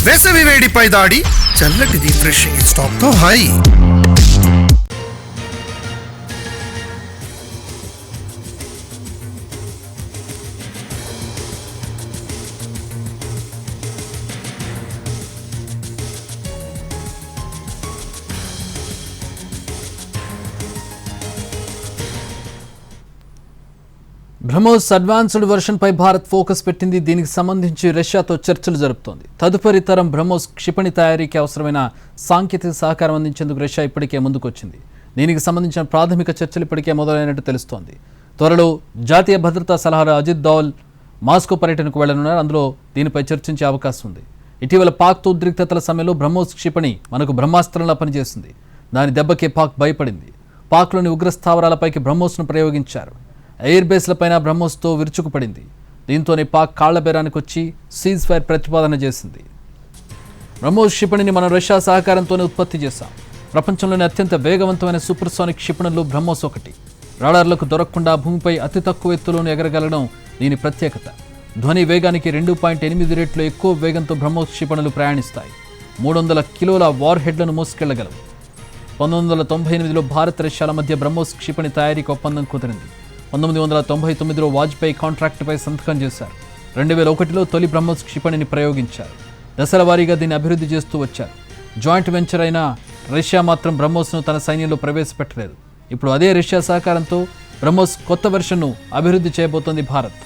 వేసవి వేడిపై దాడి, చల్లటిది fresh stock తో హై. బ్రహ్మోస్ అడ్వాన్స్డ్ వెర్షన్ పై భారత్ ఫోకస్ పెట్టింది. దీనికి సంబంధించి రష్యాతో చర్చలు జరుపుతోంది. తదుపరి తరం బ్రహ్మోస్ క్షిపణి తయారీకి అవసరమైన సాంకేతిక సహకారం అందించేందుకు రష్యా ఇప్పటికే ముందుకొచ్చింది. దీనికి సంబంధించిన ప్రాథమిక చర్చలు ఇప్పటికే మొదలైనట్టు తెలుస్తోంది. త్వరలో జాతీయ భద్రతా సలహాదారు అజిత్ దోవల్ మాస్కో పర్యటనకు వెళ్లనున్నారు. అందులో దీనిపై చర్చించే అవకాశం ఉంది. ఇటీవల పాక్తో ఉద్రిక్తతల సమయంలో బ్రహ్మోస్ క్షిపణి మనకు బ్రహ్మాస్త్రంలా పనిచేసింది. దాని దెబ్బకే పాక్ భయపడింది. పాక్లోని ఉగ్ర స్థావరాలపైకి బ్రహ్మోస్ను ప్రయోగించారు. ఎయిర్ బేస్లపైన బ్రహ్మోస్తో విరుచుకుపడింది. దీంతోనే పాక్ కాళ్ల బేరానికి వచ్చి సీజ్ ఫైర్ ప్రతిపాదన చేసింది. బ్రహ్మోస్ క్షిపణిని మనం రష్యా సహకారంతోనే ఉత్పత్తి చేశాం. ప్రపంచంలోని అత్యంత వేగవంతమైన సూపర్సోనిక్ క్షిపణుల్లో బ్రహ్మోస్ ఒకటి. రాడార్లకు దొరకకుండా భూమిపై అతి తక్కువ ఎత్తులోనే ఎగరగలడం దీని ప్రత్యేకత. ధ్వని వేగానికి 2.8 రెట్లు ఎక్కువ వేగంతో బ్రహ్మోస్ క్షిపణులు ప్రయాణిస్తాయి. 300 కిలోల వార్ హెడ్లను మోసుకెళ్లగలవు. 1998లో భారత్ రష్యాల మధ్య బ్రహ్మోస్ క్షిపణి తయారీకి ఒప్పందం కుదిరింది. 1999లో వాజ్పేయి కాంట్రాక్టుపై సంతకం చేశారు. 2001లో తొలి బ్రహ్మోస్ క్షిపణిని ప్రయోగించారు. దశల వారీగా దీన్ని అభివృద్ధి చేస్తూ వచ్చారు. జాయింట్ వెంచర్ అయిన రష్యా మాత్రం బ్రహ్మోస్ను తన సైన్యంలో ప్రవేశపెట్టలేదు. ఇప్పుడు అదే రష్యా సహకారంతో బ్రహ్మోస్ కొత్త వెర్షన్ను అభివృద్ధి చేయబోతోంది భారత్.